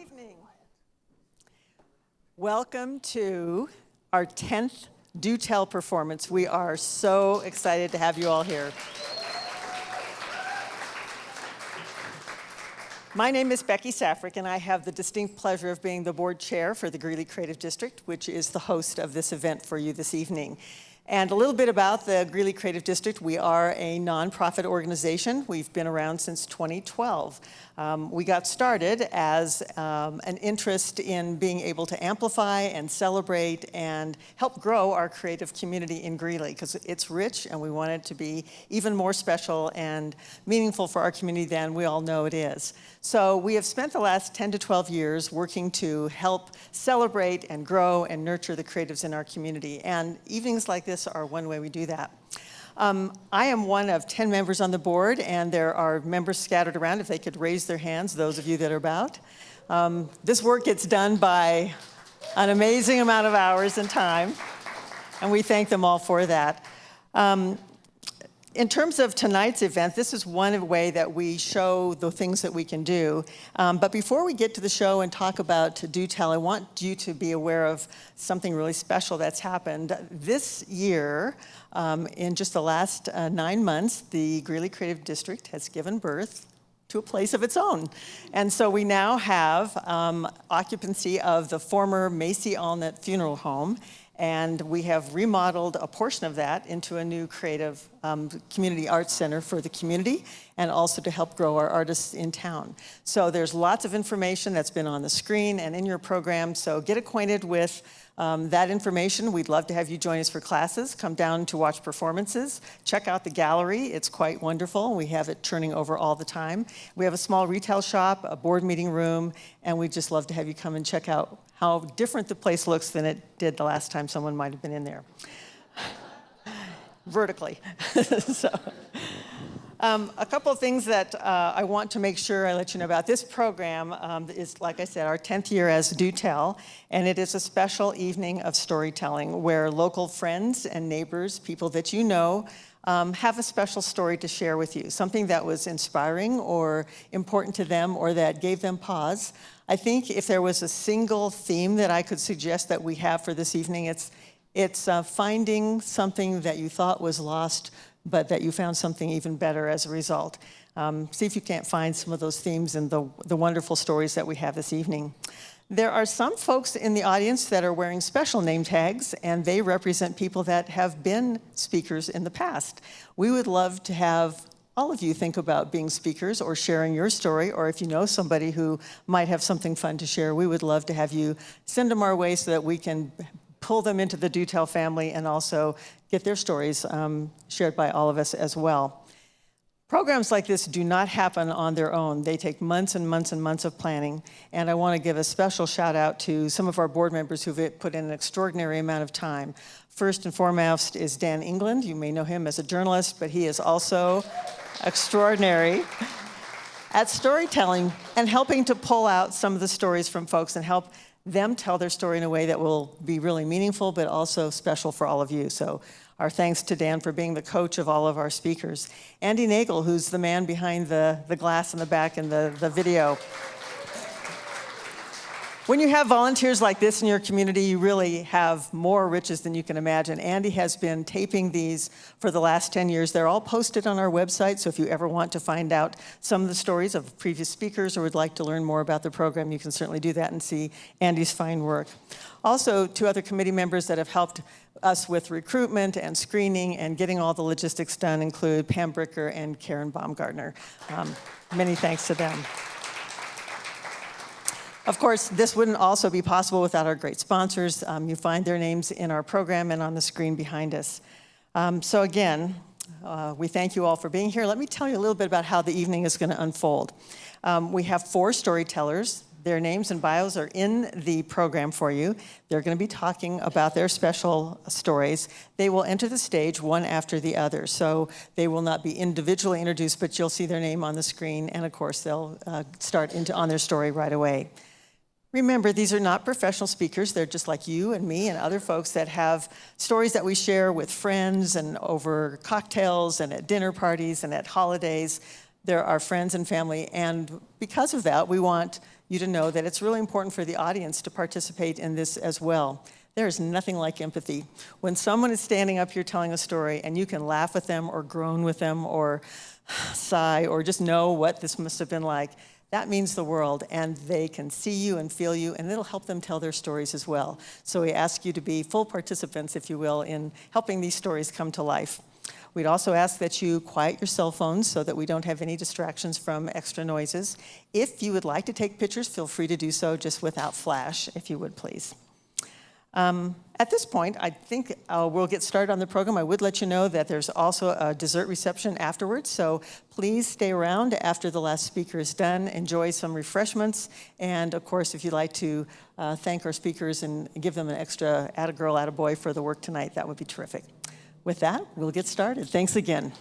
evening. Welcome to our 10th DoTell performance. We are so excited to have you all here. My name is Becky Safarik, and I have the distinct pleasure of being the board chair for the Greeley Creative District, which is the host of this event for you this evening. And a little bit about the Greeley Creative District. We are a nonprofit organization. We've been around since 2012. We got started as an interest in being able to amplify and celebrate and help grow our creative community in Greeley, because it's rich and we want it to be even more special and meaningful for our community than we all know it is. So we have spent the last 10 to 12 years working to help celebrate and grow and nurture the creatives in our community. And evenings like this are one way we do that. I am one of 10 members on the board, and there are members scattered around. If they could raise their hands, those of you that are about. This work gets done by an amazing amount of hours and time, and we thank them all for that. In terms of tonight's event, this is one way that we show the things that we can do. But before we get to the show and talk about DoTell, I want you to be aware of something really special that's happened. This year, in just the last 9 months, the Greeley Creative District has given birth to a place of its own. And so we now have occupancy of the former Macy Allnut Funeral Home, and we have remodeled a portion of that into a new creative community arts center for the community, and also to help grow our artists in town. So there's lots of information that's been on the screen and in your program, so get acquainted with that information. We'd love to have you join us for classes. Come down to watch performances. Check out the gallery. It's quite wonderful. We have it turning over all the time. We have a small retail shop, a board meeting room, and we'd just love to have you come and check out how different the place looks than it did the last time someone might have been in there. Vertically. So, a couple of things that I want to make sure I let you know about. This program is, like I said, our 10th year as DoTell, and it is a special evening of storytelling where local friends and neighbors, people that you know, have a special story to share with you, something that was inspiring or important to them or that gave them pause. I think if there was a single theme that I could suggest that we have for this evening, it's finding something that you thought was lost, but that you found something even better as a result. See if you can't find some of those themes in the wonderful stories that we have this evening. There are some folks in the audience that are wearing special name tags, and they represent people that have been speakers in the past. We would love to have all of you think about being speakers or sharing your story, or if you know somebody who might have something fun to share, we would love to have you send them our way so that we can pull them into the DoTell family and also get their stories shared by all of us as well. Programs like this do not happen on their own. They take months and months and months of planning, and I want to give a special shout out to some of our board members who've put in an extraordinary amount of time. First and foremost is Dan England. You may know him as a journalist, but he is also extraordinary at storytelling and helping to pull out some of the stories from folks and help them tell their story in a way that will be really meaningful, but also special for all of you. So our thanks to Dan for being the coach of all of our speakers. Andy Nagel, who's the man behind the glass in the back in the video. When you have volunteers like this in your community, you really have more riches than you can imagine. Andy has been taping these for the last 10 years. They're all posted on our website, so if you ever want to find out some of the stories of previous speakers or would like to learn more about the program, you can certainly do that and see Andy's fine work. Also, 2 other committee members that have helped us with recruitment and screening and getting all the logistics done include Pam Bricker and Karen Baumgartner. Many thanks to them. Of course, this wouldn't also be possible without our great sponsors. You find their names in our program and on the screen behind us. So again, we thank you all for being here. Let me tell you a little bit about how the evening is going to unfold. We have 4 storytellers. Their names and bios are in the program for you. They're going to be talking about their special stories. They will enter the stage one after the other, so they will not be individually introduced, but you'll see their name on the screen, and of course, they'll start on their story right away. Remember, these are not professional speakers. They're just like you and me and other folks that have stories that we share with friends and over cocktails and at dinner parties and at holidays. They're our friends and family, and because of that, we want you to know that it's really important for the audience to participate in this as well. There is nothing like empathy. When someone is standing up here telling a story and you can laugh with them or groan with them or sigh or just know what this must have been like, that means the world, and they can see you and feel you, and it'll help them tell their stories as well. So we ask you to be full participants, if you will, in helping these stories come to life. We'd also ask that you quiet your cell phones so that we don't have any distractions from extra noises. If you would like to take pictures, feel free to do so, just without flash, if you would, please. At this point, I think we'll get started on the program. I would let you know that there's also a dessert reception afterwards, so please stay around after the last speaker is done. Enjoy some refreshments, and of course, if you'd like to thank our speakers and give them an extra atta-girl, atta-boy for the work tonight, that would be terrific. With that, we'll get started. Thanks again.